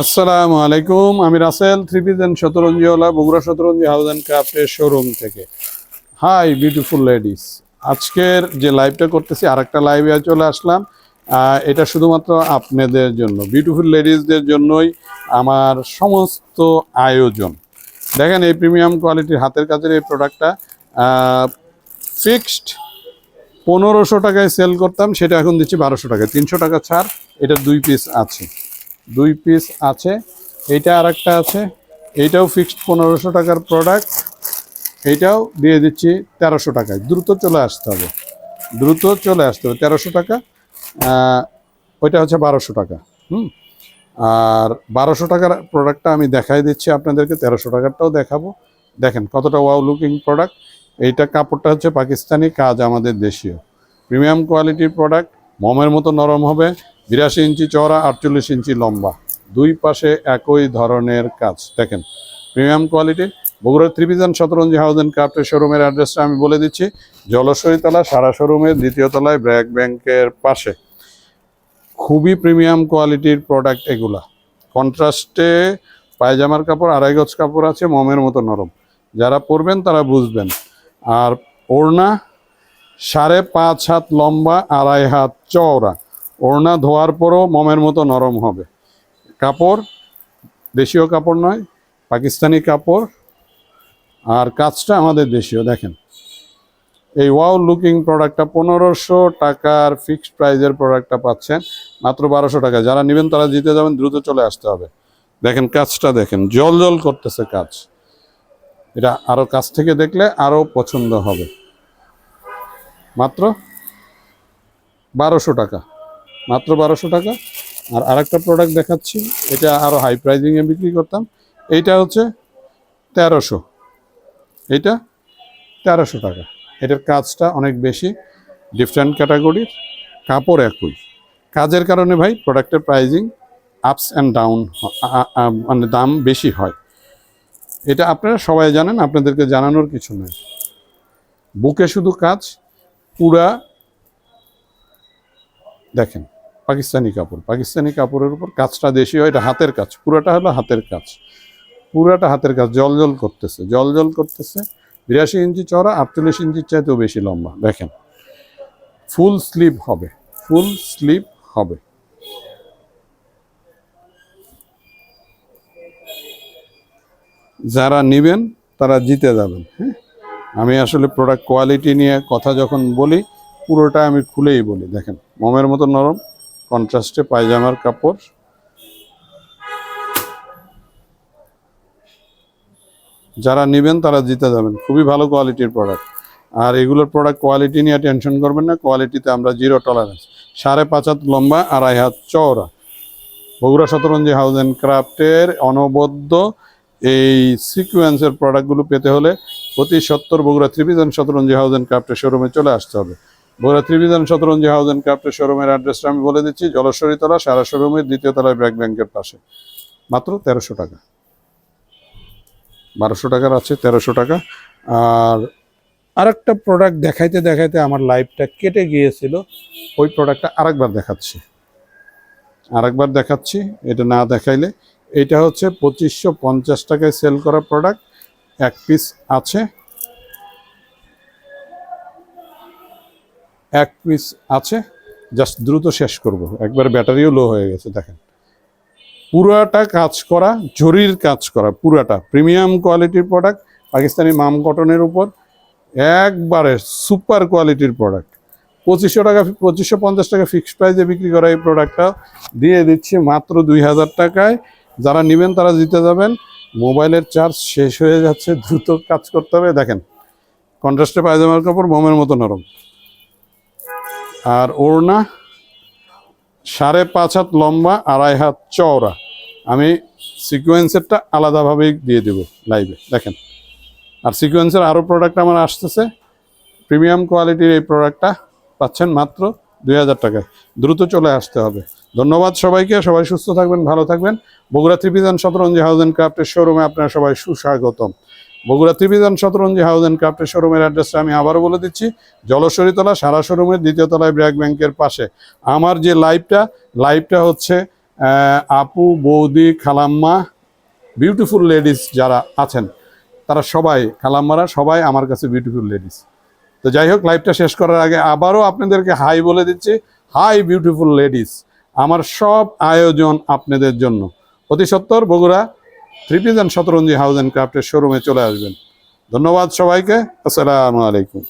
আসসালামু আলাইকুম, আমি রাসেল থ্রি পিস এন্ড শতরঞ্জিওয়ালা বগুড়া শতরঞ্জি হাউস অ্যান্ড ক্রাফটের শোরুম থেকে। হাই বিউটিফুল লেডিস, আজকের যে লাইভটা করতেছি আরেকটা লাইভে চলে আসলাম। এটা শুধুমাত্র আপনাদের জন্য, বিউটিফুল লেডিসদের জন্যই আমার সমস্ত আয়োজন। দেখেন এই প্রিমিয়াম কোয়ালিটির হাতের কাজের এই প্রোডাক্টটা ফিক্সড 1500 টাকায় সেল করতাম, সেটা এখন দিচ্ছি 1200 টাকায়, 300 টাকা ছাড়। এটা দুই পিস আছে, এইটা আর একটা আছে, এইটাও ফিক্সড 1500 টাকার প্রোডাক্ট, এইটাও দিয়ে দিচ্ছি 1300 টাকায়। দ্রুত চলে আসতে হবে 1300 টাকা। ওইটা হচ্ছে 1200 টাকা। আর 1200 টাকার প্রোডাক্টটা আমি দেখাই দিচ্ছি আপনাদেরকে, 1300 টাকারটাও দেখাবো। দেখেন কতটা ওয়াও লুকিং প্রোডাক্ট। এইটা কাপড়টা হচ্ছে পাকিস্তানি, কাজ আমাদের দেশীয়, প্রিমিয়াম কোয়ালিটির প্রোডাক্ট। মমের মতো নরম হবে, 82 ইঞ্চি চওড়া, 48 ইঞ্চি লম্বা, দুই পাশে একই ধরনের কাজ। দেখেন প্রিমিয়াম কোয়ালিটির। বগুড়ার three piece and Shataranji house and ক্রাফটের শোরুমের অ্যাড্রেসটা আমি বলে দিচ্ছি। জলশ্বরীতলা সারা শোরুমের দ্বিতীয় তলায় ব্র্যাক ব্যাংকের পাশে। খুবই প্রিমিয়াম কোয়ালিটির প্রোডাক্ট এগুলা। কন্ট্রাস্টে পায়জামার কাপড়, আড়াই গজ কাপড় আছে, মমের মতো নরম। যারা পরবেন তারা বুঝবেন। আর ওড়না 5.5 হাত লম্বা, 2.5 হাত চওড়া। ওড়না ধোয়ার পরও মমের মতো নরম হবে। কাপড় দেশীয় কাপড় নয়, পাকিস্তানি কাপড়, আর কাজটা আমাদের দেশীয়। দেখেন এই ওয়াও লুকিং প্রোডাক্টটা 1500 টাকার ফিক্সড প্রাইজের প্রোডাক্টটা পাচ্ছেন মাত্র 1200 টাকা। যারা নেবেন তারা জিতে যাবেন, দ্রুত চলে আসতে হবে। দেখেন কাজটা, দেখেন জল জল করতেছে কাজ। এটা আরও কাছ থেকে দেখলে আরও পছন্দ হবে। মাত্র 1200 টাকা, মাত্র 1200 টাকা। আর আরেকটা প্রোডাক্ট দেখাচ্ছি, এটা আরও হাই প্রাইজিংয়ে বিক্রি করতাম। এইটা হচ্ছে 1300, এইটা 1300 টাকা। এটার কাজটা অনেক বেশি, ডিফারেন্ট ক্যাটাগরির, কাপড় একই। কাজের কারণে ভাই প্রোডাক্টের প্রাইজিং আপস অ্যান্ড ডাউন, মানে দাম বেশি হয়। এটা আপনারা সবাই জানেন, আপনাদেরকে জানানোর কিছু নেই। বুকে শুধু কাজ, পুরা দেখেন পাকিস্তানি কাপড়, পাকিস্তানি কাপড়ের উপর কাজটা দেশীয়। এটা হাতের কাজ, পুরাটা হলো হাতের কাজ, পুরাটা হাতের কাজ। জল জল করতেছে, জল জল করতেছে। 82 ইঞ্চি চওড়া, 48 ইঞ্চির চাইতেও বেশি লম্বা। দেখেন ফুল স্লিভ হবে, ফুল স্লিভ হবে। যারা নেবেন তারা জিতে যাবেন। হ্যাঁ, আমি আসলে প্রোডাক্ট কোয়ালিটি নিয়ে কথা যখন বলি পুরোটা আমি খুলেই বলি। দেখেন মমের মতো নরম, কন্ট্রাস্টে পায়জামার কাপড়। যারা নেবেন তারা জিতে যাবেন, খুবই ভালো কোয়ালিটির প্রোডাক্ট। আর এগুলোর প্রোডাক্ট কোয়ালিটি নিয়ে টেনশন করবেন না, কোয়ালিটিতে আমরা জিরো টলারেন্স। 5.5 হাত লম্বা, 2.5 হাত চওড়া। বগুড়া শতরঞ্জি হাউস অ্যান্ড ক্রাফটের অনবদ্য এই সিকোয়েন্সের প্রোডাক্টগুলো পেতে হলে প্রতি 70 Bogura three piece and Shataranji house and ক্রাফটের শোরুমে চলে আসতে হবে। Bogura three piece and Shataranji house and ক্রাফটের শোরুমের অ্যাড্রেসটা আমি বলে দিচ্ছি। জলশ্বরীতলা সারা শোরুমের দ্বিতীয় তলায় ব্র্যাক ব্যাংকের পাশে। মাত্র 1300 টাকা। 1200 টাকার আছে, 1300 টাকা। আর আরেকটা প্রোডাক্ট দেখাইতে দেখাইতে আমার লাইফটা কেটে গিয়েছিল, ওই প্রোডাক্টটা আরেকবার দেখাচ্ছি। এটা না দেখাইলে। এটা হচ্ছে 2550 টাকায় সেল করা প্রোডাক্ট। এক পিস আছে, জাস্ট দ্রুত শেষ করব, একবার ব্যাটারিও লো হয়ে গেছে। দেখেন পুরাটা কাজ করা, জরির কাজ করা, পুরাটা প্রিমিয়াম কোয়ালিটির প্রোডাক্ট, পাকিস্তানি মাম কটনের উপর, একবারে সুপার কোয়ালিটির প্রোডাক্ট। 2550 টাকা ফিক্সড প্রাইসে বিক্রি করা এই প্রোডাক্টটা দিয়ে দিচ্ছি মাত্র 2000 টাকায়। যারা নেবেন তারা জিতে যাবেন। মোবাইলের চার্জ শেষ হয়ে যাচ্ছে, দ্রুত কাজ করতে হবে। দেখেন কন্ট্রাস্টে পায়জামার কাপড়, মমের মতো নরম। আর ওড়না 5.5 হাত লম্বা, 2.5 হাত চওড়া। আমি সিকোয়েন্সেরটা আলাদাভাবেই দিয়ে দেব লাইভে। দেখেন আর সিকোয়েন্সের আরও প্রোডাক্ট আমার আসতেছে। প্রিমিয়াম কোয়ালিটির এই প্রোডাক্টটা পাচ্ছেন মাত্র 2000 টাকায়। দ্রুত চলে আসতে হবে। ধন্যবাদ সবাইকে, সবাই সুস্থ থাকবেন, ভালো থাকবেন। Bogura three piece and Shataranji house and ক্রাফটের শোরুমে আপনারা সবাই সুস্বাগতম। Bogura three piece and Shataranji house and ক্রাফটের শোরুমের অ্যাড্রেসটা আমি আবারও বলে দিচ্ছি। জলশ্বরীতলা সারা শোরুমের দ্বিতীয় তলায় ব্র্যাক ব্যাংকের পাশে। আমার যে লাইভটা হচ্ছে আপু, বৌদি, খালাম্মা, বিউটিফুল লেডিস যারা আছেন তারা সবাই, খালাম্মারা সবাই আমার কাছে বিউটিফুল লেডিস। তো যাই হোক, লাইভটা শেষ করার আগে আবারও আপনাদেরকে হাই বলে দিচ্ছি। হাই বিউটিফুল লেডিস, আমার সব আয়োজন আপনাদের জন্য। অতি সত্বর Bogura 3 piece and Shataranji house and ক্রাফটের শোরুমে চলে আসবেন। ধন্যবাদ সবাইকে। আসসালামু আলাইকুম।